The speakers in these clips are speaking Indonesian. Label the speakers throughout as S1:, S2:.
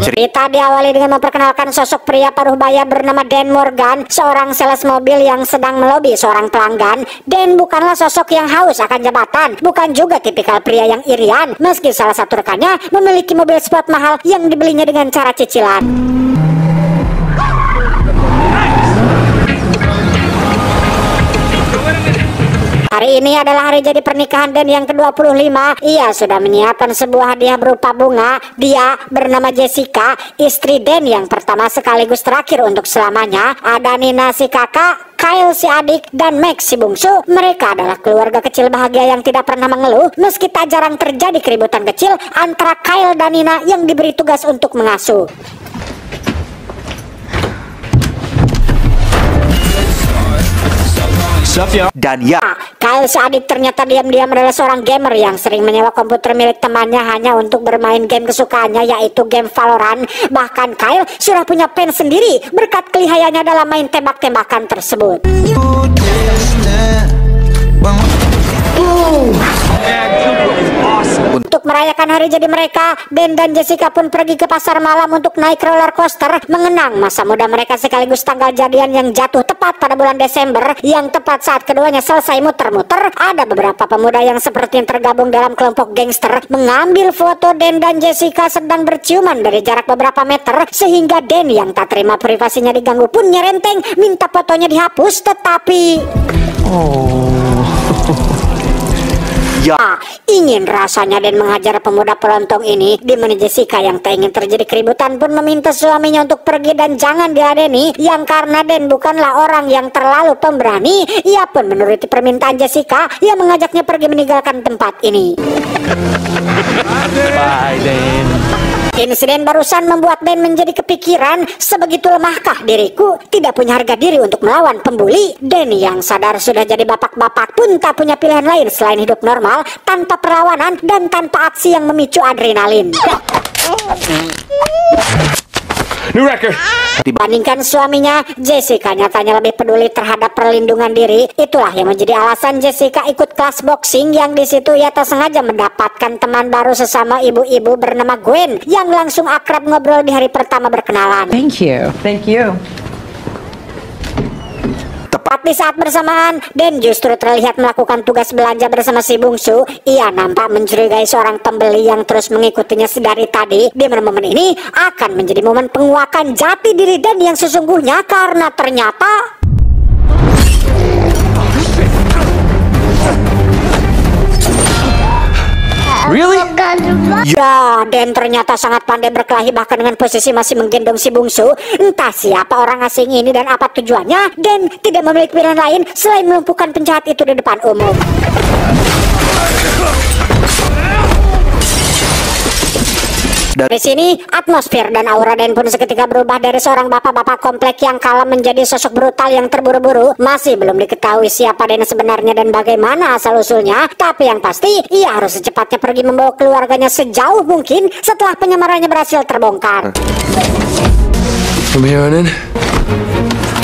S1: Cerita diawali dengan memperkenalkan sosok pria paruh baya bernama Dan Morgan, seorang sales mobil yang sedang melobi seorang pelanggan. Dan bukanlah sosok yang haus akan jabatan, bukan juga tipikal pria yang irian, meski salah satu rekannya memiliki mobil sport mahal yang dibelinya dengan cara cicilan. Hari ini adalah hari jadi pernikahan Dan yang ke-25. Ia sudah menyiapkan sebuah hadiah berupa bunga. Dia bernama Jessica, istri Dan yang pertama sekaligus terakhir untuk selamanya. Ada Nina si kakak, Kyle si adik, dan Max si bungsu. Mereka adalah keluarga kecil bahagia yang tidak pernah mengeluh, meski tak jarang terjadi keributan kecil antara Kyle dan Nina yang diberi tugas untuk mengasuh.
S2: Dan ya,
S1: Kyle si adik ternyata diam-diam adalah seorang gamer yang sering menyewa komputer milik temannya hanya untuk bermain game kesukaannya, yaitu game Valorant. Bahkan Kyle sudah punya pen sendiri berkat kelihayannya dalam main tembak-tembakan tersebut. Untuk merayakan hari jadi mereka, Dan dan Jessica pun pergi ke pasar malam untuk naik roller coaster, mengenang masa muda mereka sekaligus tanggal jadian yang jatuh tepat pada bulan Desember. Yang tepat saat keduanya selesai muter-muter, ada beberapa pemuda yang seperti yang tergabung dalam kelompok gangster mengambil foto Dan dan Jessica sedang berciuman dari jarak beberapa meter, sehingga Dan yang tak terima privasinya diganggu pun nyerenteng minta fotonya dihapus. Tetapi ingin rasanya Dan menghajar pemuda pelontong ini, di mana Jessica yang tak ingin terjadi keributan pun meminta suaminya untuk pergi dan jangan diladeni. Yang karena Dan bukanlah orang yang terlalu pemberani, ia pun menuruti permintaan Jessica yang mengajaknya pergi meninggalkan tempat ini.
S2: bye Dan.
S1: Insiden barusan membuat Dan menjadi kepikiran, sebegitu lemahkah diriku, tidak punya harga diri untuk melawan pembuli. Dan yang sadar sudah jadi bapak-bapak pun tak punya pilihan lain selain hidup normal, tanpa perlawanan dan tanpa aksi yang memicu adrenalin.
S2: New record.
S1: Dibandingkan suaminya, Jessica nyatanya lebih peduli terhadap perlindungan diri. Itulah yang menjadi alasan Jessica ikut kelas boxing, yang di situ ia tak sengaja mendapatkan teman baru sesama ibu-ibu bernama Gwen yang langsung akrab ngobrol di hari pertama berkenalan.
S3: Thank you. Thank you.
S1: Tepat di saat bersamaan, Dan justru terlihat melakukan tugas belanja bersama si bungsu. Ia nampak mencurigai seorang pembeli yang terus mengikutinya sedari tadi. Di mana momen ini akan menjadi momen penguakan jati diri Dan yang sesungguhnya, karena ternyata
S2: Really?
S1: ya, Dan ternyata sangat pandai berkelahi, bahkan dengan posisi masih menggendong si bungsu. Entah siapa orang asing ini dan apa tujuannya, Dan tidak memiliki pilihan lain selain melumpuhkan penjahat itu di depan umum. Dari sini, atmosfer dan aura Dan pun seketika berubah dari seorang bapak-bapak komplek yang kalem menjadi sosok brutal yang terburu-buru. Masih belum diketahui siapa Dan sebenarnya dan bagaimana asal-usulnya, tapi yang pasti, ia harus secepatnya pergi membawa keluarganya sejauh mungkin setelah penyamarannya berhasil terbongkar.
S2: From here on in.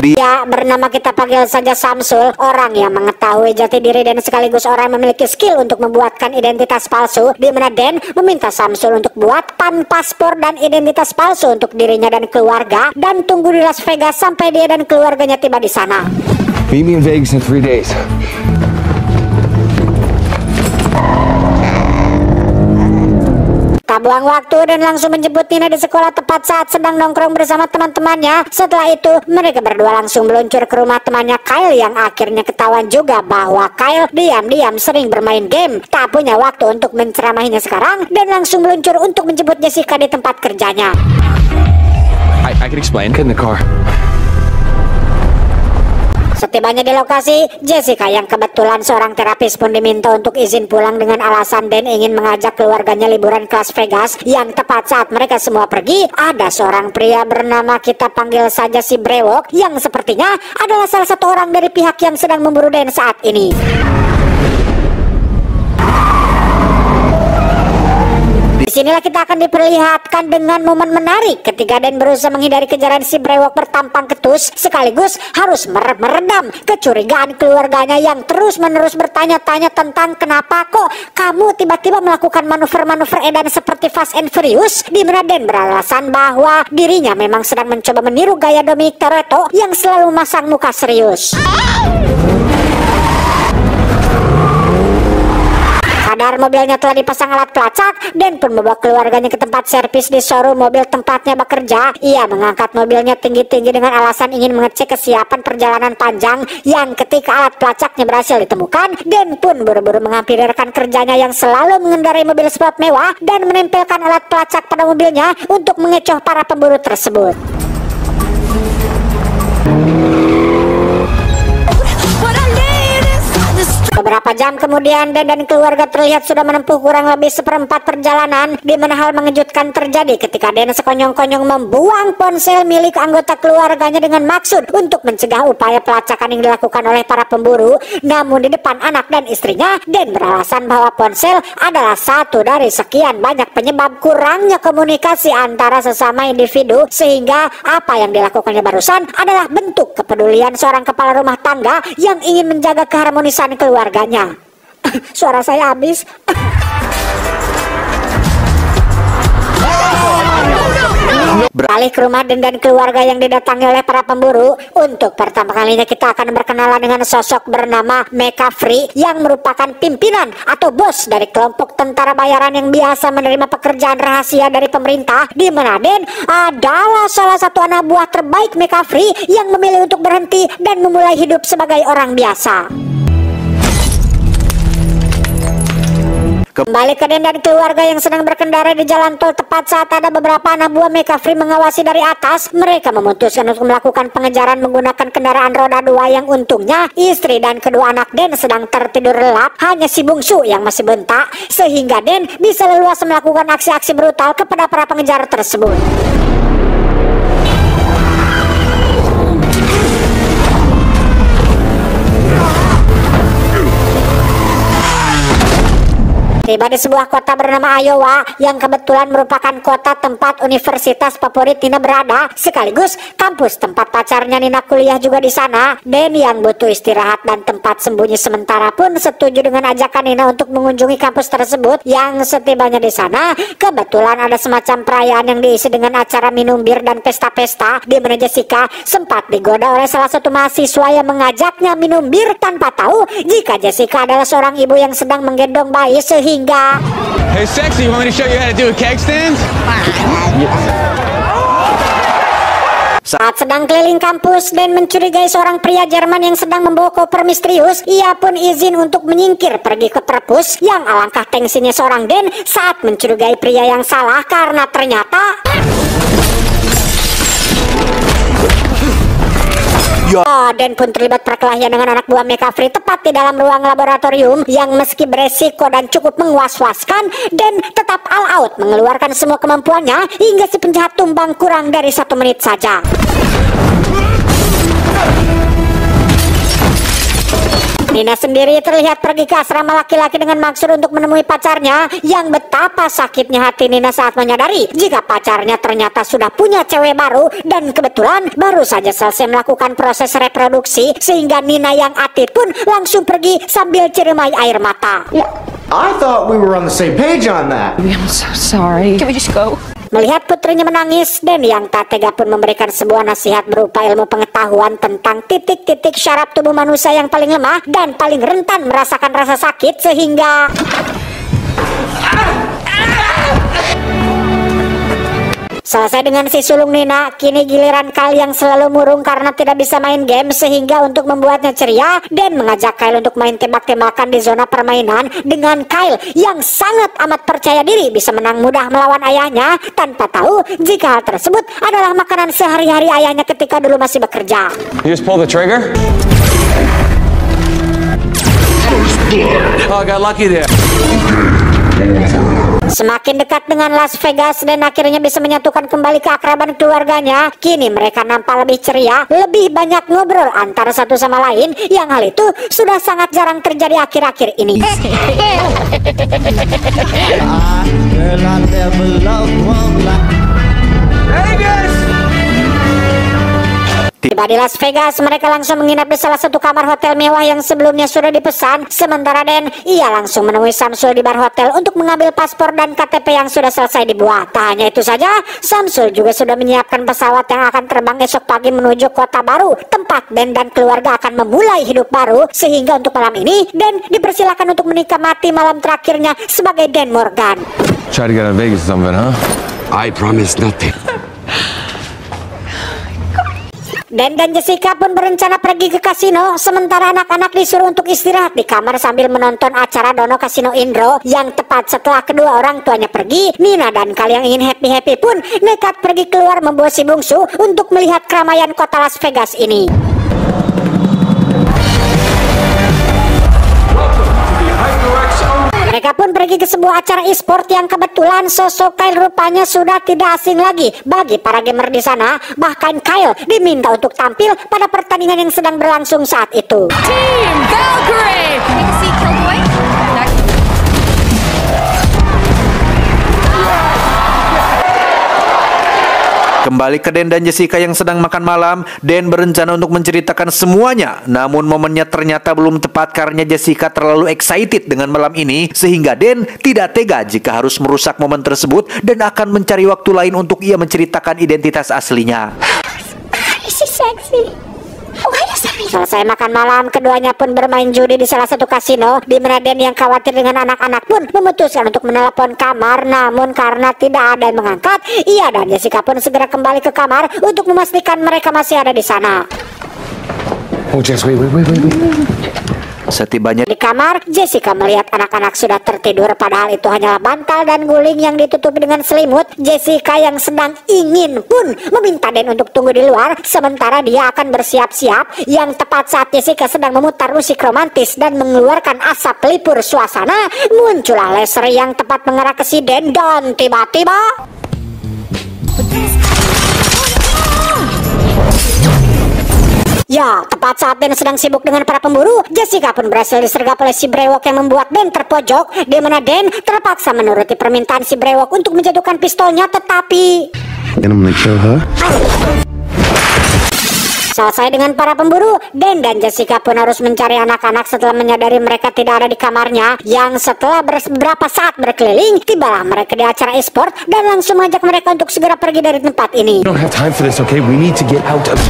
S1: Dia bernama, kita panggil saja Samsul, orang yang mengetahui jati diri dan sekaligus orang yang memiliki skill untuk membuatkan identitas palsu, di mana Dan meminta Samsul untuk buatkan paspor dan identitas palsu untuk dirinya dan keluarga, dan tunggu di Las Vegas sampai dia dan keluarganya tiba di sana.
S2: Meet me in Vegas in 3 days.
S1: Tak buang waktu, Dan langsung menjemput Nina di sekolah tepat saat sedang nongkrong bersama teman-temannya. Setelah itu, mereka berdua langsung meluncur ke rumah temannya Kyle, yang akhirnya ketahuan juga bahwa Kyle diam-diam sering bermain game, tak punya waktu untuk menceramahinya sekarang, dan langsung meluncur untuk menjemput Jessica di tempat kerjanya.
S2: I can explain. Get in the car.
S1: Setibanya di lokasi, Jessica yang kebetulan seorang terapis pun diminta untuk izin pulang dengan alasan Dan ingin mengajak keluarganya liburan ke Las Vegas. Yang tepat saat mereka semua pergi, ada seorang pria bernama, kita panggil saja si Brewok, yang sepertinya adalah salah satu orang dari pihak yang sedang memburu Dan saat ini. Disinilah kita akan diperlihatkan dengan momen menarik ketika Dan berusaha menghindari kejaran si brewok bertampang ketus, sekaligus harus meredam kecurigaan keluarganya yang terus-menerus bertanya-tanya tentang kenapa kok kamu tiba-tiba melakukan manuver-manuver edan seperti Fast and Furious, di mana Dan beralasan bahwa dirinya memang sedang mencoba meniru gaya Dominic Toretto yang selalu memasang muka serius. Sadar mobilnya telah dipasang alat pelacak, Dan pun membawa keluarganya ke tempat servis di showroom mobil tempatnya bekerja. Ia mengangkat mobilnya tinggi-tinggi dengan alasan ingin mengecek kesiapan perjalanan panjang, yang ketika alat pelacaknya berhasil ditemukan, Dan pun buru-buru menghampiri rekan kerjanya yang selalu mengendarai mobil sport mewah dan menempelkan alat pelacak pada mobilnya untuk mengecoh para pemburu tersebut. Beberapa jam kemudian Dan dan keluarga terlihat sudah menempuh kurang lebih seperempat perjalanan, di mana hal mengejutkan terjadi ketika Dan sekonyong-konyong membuang ponsel milik anggota keluarganya dengan maksud untuk mencegah upaya pelacakan yang dilakukan oleh para pemburu. Namun di depan anak dan istrinya, Dan beralasan bahwa ponsel adalah satu dari sekian banyak penyebab kurangnya komunikasi antara sesama individu, sehingga apa yang dilakukannya barusan adalah bentuk kepedulian seorang kepala rumah tangga yang ingin menjaga keharmonisan keluarganya. Suara saya habis. Beralih ke rumah dan keluarga yang didatangi oleh para pemburu. Untuk pertama kalinya kita akan berkenalan dengan sosok bernama McCaffrey yang merupakan pimpinan atau bos dari kelompok tentara bayaran yang biasa menerima pekerjaan rahasia dari pemerintah, di mana Dan adalah salah satu anak buah terbaik McCaffrey yang memilih untuk berhenti dan memulai hidup sebagai orang biasa. Kembali ke Dan dan keluarga yang sedang berkendara di jalan tol tepat saat ada beberapa anak buah McCaffrey mengawasi dari atas. Mereka memutuskan untuk melakukan pengejaran menggunakan kendaraan roda 2 yang untungnya istri dan kedua anak Dan sedang tertidur lelap, hanya si bungsu yang masih bentak, sehingga Dan bisa leluasa melakukan aksi-aksi brutal kepada para pengejar tersebut. Tiba di sebuah kota bernama Iowa yang kebetulan merupakan kota tempat universitas favorit Nina berada, sekaligus kampus tempat pacarnya Nina kuliah juga di sana. Dan yang butuh istirahat dan tempat sembunyi sementara pun setuju dengan ajakan Nina untuk mengunjungi kampus tersebut. Yang setibanya di sana, kebetulan ada semacam perayaan yang diisi dengan acara minum bir dan pesta-pesta, di mana Jessica sempat digoda oleh salah satu mahasiswa yang mengajaknya minum bir tanpa tahu jika Jessica adalah seorang ibu yang sedang menggendong bayi, sehingga
S2: Hey, sexy, you want me to show you how to do a keg stand?
S1: Saat sedang keliling kampus dan mencurigai seorang pria Jerman yang sedang membawa koper misterius, ia pun izin untuk menyingkir pergi ke perpus. Yang alangkah tensinya seorang Dan saat mencurigai pria yang salah, karena ternyata Dan pun terlibat perkelahian dengan anak buah McCaffrey tepat di dalam ruang laboratorium yang meski beresiko dan cukup menguas-waskan, Dan tetap all out mengeluarkan semua kemampuannya hingga si penjahat tumbang kurang dari 1 menit saja. Nina sendiri terlihat pergi ke asrama laki-laki dengan maksud untuk menemui pacarnya, yang betapa sakitnya hati Nina saat menyadari jika pacarnya ternyata sudah punya cewek baru dan kebetulan baru saja selesai melakukan proses reproduksi, sehingga Nina yang atit pun langsung pergi sambil ciremai air mata.
S3: I thought we were on the same page on that.
S4: I'm so sorry. Can we just go?
S1: Melihat putrinya menangis, Dan yang tak tega pun memberikan sebuah nasihat berupa ilmu pengetahuan tentang titik-titik syaraf tubuh manusia yang paling lemah dan paling rentan merasakan rasa sakit, sehingga selesai dengan si sulung Nina, kini giliran Kyle yang selalu murung karena tidak bisa main game, sehingga untuk membuatnya ceria, Dan mengajak Kyle untuk main tembak-tembakan di zona permainan, dengan Kyle yang sangat amat percaya diri bisa menang mudah melawan ayahnya, tanpa tahu jika hal tersebut adalah makanan sehari-hari ayahnya ketika dulu masih bekerja.
S2: You just pull the trigger? Oh, I got lucky there.
S1: Semakin dekat dengan Las Vegas dan akhirnya bisa menyatukan kembali keakraban keluarganya, kini mereka nampak lebih ceria, lebih banyak ngobrol antara satu sama lain, yang hal itu sudah sangat jarang terjadi akhir-akhir ini. Tiba di Las Vegas, mereka langsung menginap di salah satu kamar hotel mewah yang sebelumnya sudah dipesan. Sementara Dan, ia langsung menemui Samsul di bar hotel untuk mengambil paspor dan KTP yang sudah selesai dibuat. Tak hanya itu saja, Samsul juga sudah menyiapkan pesawat yang akan terbang esok pagi menuju kota baru, tempat Dan dan keluarga akan memulai hidup baru. Sehingga untuk malam ini, Dan dipersilakan untuk menikmati malam terakhirnya sebagai Dan Morgan.
S2: Try to get out of Vegas or something, huh?
S5: I promise nothing.
S1: Dan Jessica pun berencana pergi ke kasino, sementara anak-anak disuruh untuk istirahat di kamar sambil menonton acara Dono Kasino Indro. Yang tepat setelah kedua orang tuanya pergi, Nina dan Kal yang ingin happy-happy pun nekat pergi keluar membawa si bungsu untuk melihat keramaian kota Las Vegas ini. Mereka pun pergi ke sebuah acara e-sport yang kebetulan sosok Kyle rupanya sudah tidak asing lagi bagi para gamer di sana. Bahkan Kyle diminta untuk tampil pada pertandingan yang sedang berlangsung saat itu.
S4: Team Valkyrie! Take a seat, Killboy.
S6: Kembali ke Dan dan Jessica yang sedang makan malam. Dan berencana untuk menceritakan semuanya. Namun momennya ternyata belum tepat karena Jessica terlalu excited dengan malam ini, sehingga Dan tidak tega jika harus merusak momen tersebut dan akan mencari waktu lain untuk ia menceritakan identitas aslinya.
S1: Selesai makan malam, keduanya pun bermain judi di salah satu kasino, di mana Dan yang khawatir dengan anak-anak pun memutuskan untuk menelepon kamar. Namun karena tidak ada yang mengangkat, ia dan Jessica pun segera kembali ke kamar untuk memastikan mereka masih ada di sana.
S5: Oh, Jess, wait.
S6: Setibanya
S1: Di kamar, Jessica melihat anak-anak sudah tertidur, padahal itu hanyalah bantal dan guling yang ditutupi dengan selimut. Jessica yang sedang ingin pun meminta Dan untuk tunggu di luar, sementara dia akan bersiap-siap. Yang tepat saat Jessica sedang memutar musik romantis dan mengeluarkan asap pelipur suasana, muncullah laser yang tepat mengarah ke si Dan dan tiba-tiba ya, tepat saat Dan sedang sibuk dengan para pemburu, Jessica pun berhasil disergap oleh si brewok yang membuat Dan terpojok, di mana Dan terpaksa menuruti permintaan si brewok untuk menjatuhkan pistolnya, tetapi selesai dengan para pemburu, Dan dan Jessica pun harus mencari anak-anak setelah menyadari mereka tidak ada di kamarnya. Yang setelah beberapa saat berkeliling, tibalah mereka di acara e-sport dan langsung mengajak mereka untuk segera pergi dari tempat ini.
S5: We don't have time for this, okay? We need to get out of...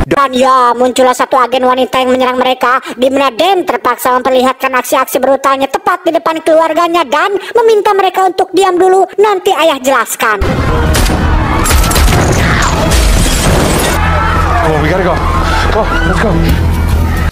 S1: Dan ya, muncullah satu agen wanita yang menyerang mereka, di mana Dan terpaksa memperlihatkan aksi-aksi brutalnya tepat di depan keluarganya dan meminta mereka untuk diam dulu, nanti ayah jelaskan.
S5: Oh, we gotta go. Oh, let's go.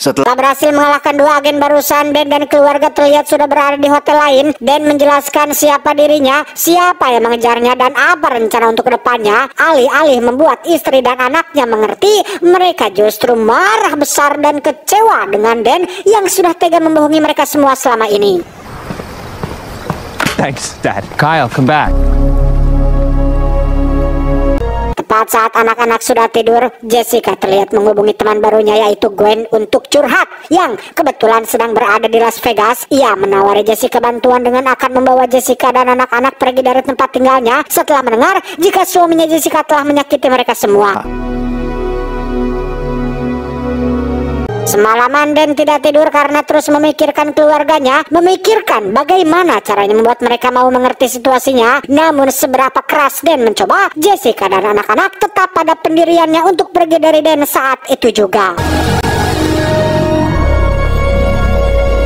S6: setelah
S1: berhasil mengalahkan dua agen barusan, Dan dan keluarga terlihat sudah berada di hotel lain. Dan menjelaskan siapa dirinya, siapa yang mengejarnya, dan apa rencana untuk kedepannya. Alih-alih membuat istri dan anaknya mengerti, mereka justru marah besar dan kecewa dengan Dan yang sudah tega membohongi mereka semua selama ini.
S2: Thanks, Dad. Kyle, come back.
S1: Tepat saat anak-anak sudah tidur, Jessica terlihat menghubungi teman barunya yaitu Gwen untuk curhat, yang kebetulan sedang berada di Las Vegas. Ia menawari Jessica bantuan dengan akan membawa Jessica dan anak-anak pergi dari tempat tinggalnya setelah mendengar jika suaminya Jessica telah menyakiti mereka semua. Semalaman Dan tidak tidur karena terus memikirkan keluarganya, memikirkan bagaimana caranya membuat mereka mau mengerti situasinya. Namun seberapa keras Dan mencoba, Jessica dan anak-anak tetap pada pendiriannya untuk pergi dari Dan saat itu juga.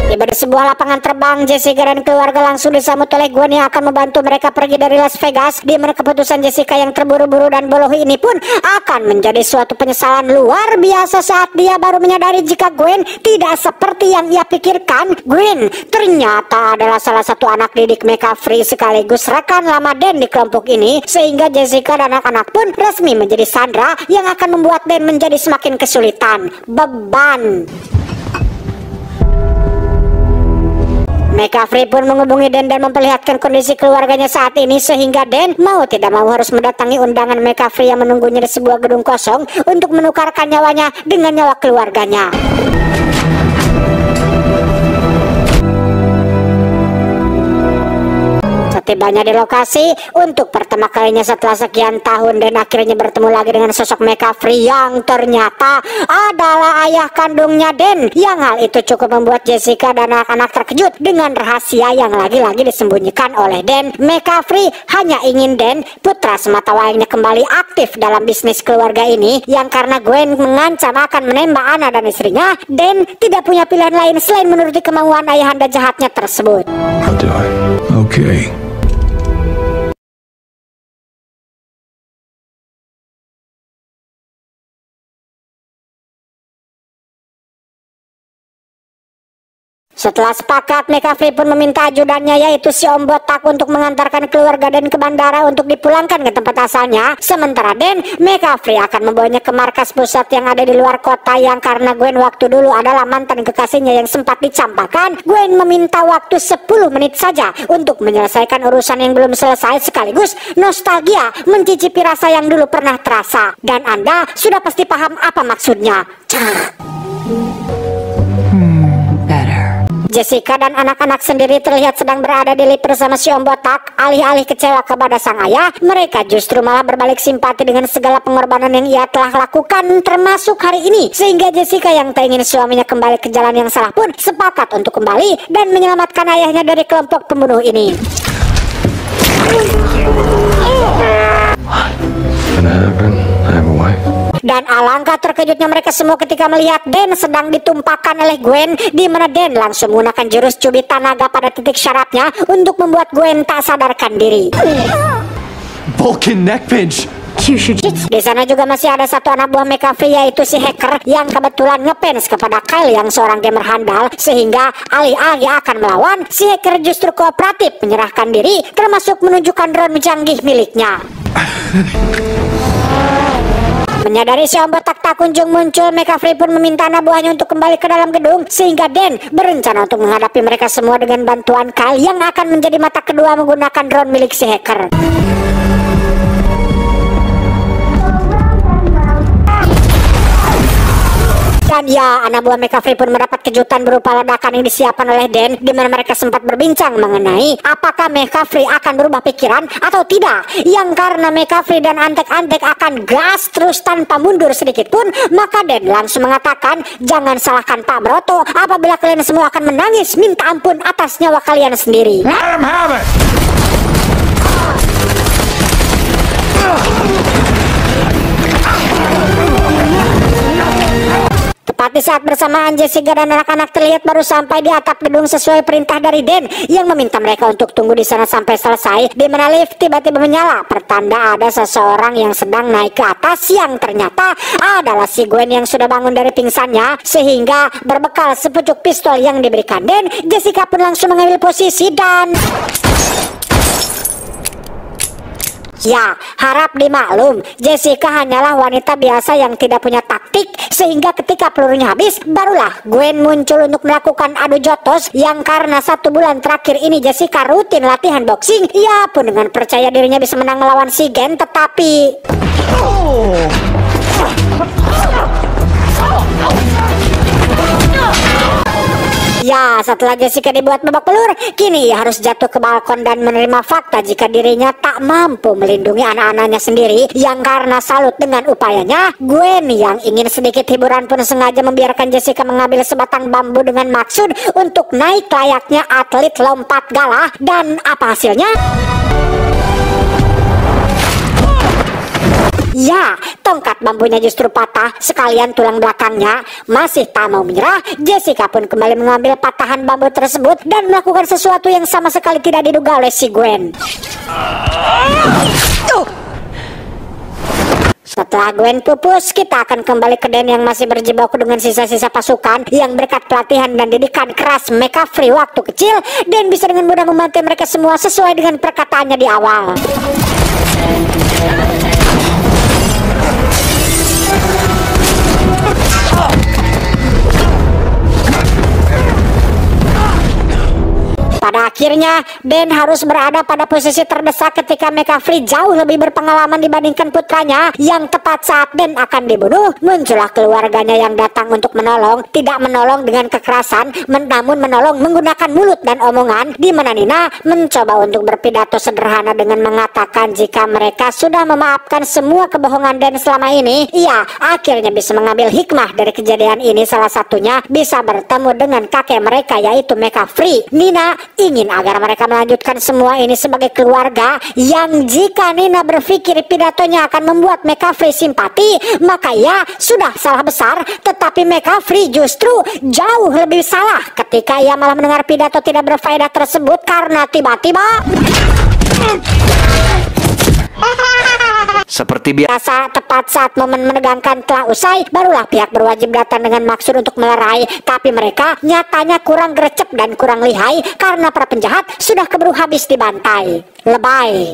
S1: Tiba di sebuah lapangan terbang, Jessica dan keluarga langsung disambut oleh Gwen yang akan membantu mereka pergi dari Las Vegas, di mana keputusan Jessica yang terburu-buru dan bodoh ini pun akan menjadi suatu penyesalan luar biasa saat dia baru menyadari jika Gwen tidak seperti yang ia pikirkan. Gwen ternyata adalah salah satu anak didik McCaffrey sekaligus rekan lama Dan di kelompok ini, sehingga Jessica dan anak-anak pun resmi menjadi sandera yang akan membuat Dan menjadi semakin kesulitan. Beban. McCaffrey pun menghubungi Dan dan memperlihatkan kondisi keluarganya saat ini, sehingga Dan mau tidak mau harus mendatangi undangan McCaffrey yang menunggunya di sebuah gedung kosong untuk menukarkan nyawanya dengan nyawa keluarganya. Setibanya di lokasi untuk pertama kalinya setelah sekian tahun, dan akhirnya bertemu lagi dengan sosok McCaffrey yang ternyata adalah ayah kandungnya Dan. Yang hal itu cukup membuat Jessica dan anak-anak terkejut dengan rahasia yang lagi-lagi disembunyikan oleh Dan. McCaffrey hanya ingin Dan, putra semata wayangnya, kembali aktif dalam bisnis keluarga ini, yang karena Gwen mengancam akan menembak Anna dan istrinya, Dan tidak punya pilihan lain selain menuruti kemauan ayahanda jahatnya tersebut.
S5: I'll do it. Okay.
S1: Setelah sepakat, McCaffrey pun meminta ajudannya yaitu si Om Botak untuk mengantarkan keluarga Dan ke bandara untuk dipulangkan ke tempat asalnya. Sementara Dan, McCaffrey akan membawanya ke markas pusat yang ada di luar kota, yang karena Gwen waktu dulu adalah mantan kekasihnya yang sempat dicampakkan. Gwen meminta waktu 10 menit saja untuk menyelesaikan urusan yang belum selesai, sekaligus nostalgia mencicipi rasa yang dulu pernah terasa. Dan Anda sudah pasti paham apa maksudnya. Jessica dan anak-anak sendiri terlihat sedang berada di lift bersama si Om Botak. Alih-alih kecewa kepada sang ayah, mereka justru malah berbalik simpati dengan segala pengorbanan yang ia telah lakukan, termasuk hari ini. Sehingga Jessica yang tak ingin suaminya kembali ke jalan yang salah pun sepakat untuk kembali dan menyelamatkan ayahnya dari kelompok pembunuh ini. Dan alangkah terkejutnya mereka semua ketika melihat Dan sedang ditumpahkan oleh Gwen, di mana Dan langsung menggunakan jurus cubit naga pada titik syaratnya untuk membuat Gwen tak sadarkan diri.
S2: Vulcan neck pinch.
S1: Di sana juga masih ada satu anak buah McCaffrey, yaitu si hacker yang kebetulan ngefans kepada Kyle yang seorang gamer handal, sehingga alih-alih akan melawan, si hacker justru kooperatif menyerahkan diri, termasuk menunjukkan drone canggih miliknya. Menyadari si Om Botak tak kunjung muncul, McCaffrey pun meminta anak buahnya untuk kembali ke dalam gedung, sehingga Dan berencana untuk menghadapi mereka semua dengan bantuan Kyle yang akan menjadi mata kedua menggunakan drone milik si hacker. Dan ya, anak buah McCaffrey pun mendapat kejutan berupa ledakan yang disiapkan oleh Dan, di mana mereka sempat berbincang mengenai apakah McCaffrey akan berubah pikiran atau tidak. Yang karena McCaffrey dan antek-antek akan gas terus tanpa mundur sedikit pun, maka Dan langsung mengatakan, jangan salahkan Pak Broto apabila kalian semua akan menangis minta ampun atas nyawa kalian sendiri.
S5: Let him have it.
S1: Tepat di saat bersamaan, Jessica dan anak-anak terlihat baru sampai di atap gedung sesuai perintah dari Dan yang meminta mereka untuk tunggu di sana sampai selesai, di mana lift tiba-tiba menyala, pertanda ada seseorang yang sedang naik ke atas, yang ternyata adalah si Gwen yang sudah bangun dari pingsannya. Sehingga berbekal sepucuk pistol yang diberikan Dan, Jessica pun langsung mengambil posisi dan... Ya, harap dimaklum, Jessica hanyalah wanita biasa yang tidak punya taktik, sehingga ketika pelurunya habis, barulah Gwen muncul untuk melakukan adu jotos, yang karena 1 bulan terakhir ini Jessica rutin latihan boxing. Ia pun dengan percaya dirinya bisa menang melawan si Gen, tetapi... Ya, setelah Jessica dibuat babak belur, kini ia harus jatuh ke balkon dan menerima fakta jika dirinya tak mampu melindungi anak-anaknya sendiri. Yang karena salut dengan upayanya, Gwen yang ingin sedikit hiburan pun sengaja membiarkan Jessica mengambil sebatang bambu dengan maksud untuk naik layaknya atlet lompat galah. Dan apa hasilnya? Ya, tongkat bambunya justru patah, sekalian tulang belakangnya. Masih tak mau menyerah, Jessica pun kembali mengambil patahan bambu tersebut dan melakukan sesuatu yang sama sekali tidak diduga oleh si Gwen. Setelah Gwen pupus, kita akan kembali ke Dan yang masih berjibaku dengan sisa-sisa pasukan yang berkat pelatihan dan didikan keras McCaffrey waktu kecil, dan bisa dengan mudah membantai mereka semua sesuai dengan perkataannya di awal. Pada Akhirnya Dan harus berada pada posisi terdesak ketika McCaffrey jauh lebih berpengalaman dibandingkan putranya, yang tepat saat Dan akan dibunuh, muncullah keluarganya yang datang untuk menolong. Tidak menolong dengan kekerasan, namun menolong menggunakan mulut dan omongan, di mana Nina mencoba untuk berpidato sederhana dengan mengatakan jika mereka sudah memaafkan semua kebohongan Dan selama ini, ia akhirnya bisa mengambil hikmah dari kejadian ini. Salah satunya bisa bertemu dengan kakek mereka, yaitu McCaffrey. Nina ingin agar mereka melanjutkan semua ini sebagai keluarga, yang jika Nina berpikir pidatonya akan membuat McCaffrey simpati, maka ia sudah salah besar. Tetapi McCaffrey justru jauh lebih salah ketika ia malah mendengar pidato tidak berfaedah tersebut, karena tiba-tiba
S6: seperti biasa,
S1: tepat saat momen menegangkan telah usai, barulah pihak berwajib datang dengan maksud untuk melerai. Tapi mereka nyatanya kurang gercep dan kurang lihai, karena para penjahat sudah keburu habis dibantai. Lebay.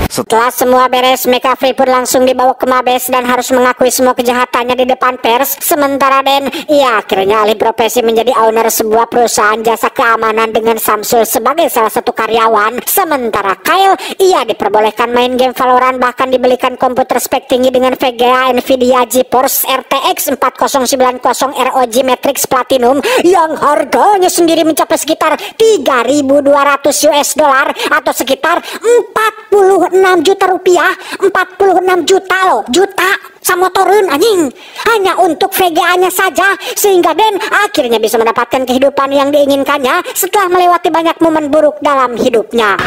S1: Setelah semua beres, McCaffrey pun langsung dibawa ke Mabes dan harus mengakui semua kejahatannya di depan pers. Sementara Dan, ia akhirnya alih profesi menjadi owner sebuah perusahaan jasa keamanan dengan Samsul sebagai salah satu karyawan. Sementara Kyle, ia diperbolehkan main game Valorant, bahkan dibelikan komputer spek tinggi dengan VGA Nvidia GeForce RTX 4090 ROG Matrix Platinum yang harganya sendiri mencapai sekitar 3.200 US dollar atau sekitar 46 juta rupiah. 46 juta loh, juta sama turun anjing, hanya untuk VGA-nya saja, sehingga Dan akhirnya bisa mendapatkan kehidupan yang diinginkannya setelah melewati banyak momen buruk dalam hidupnya.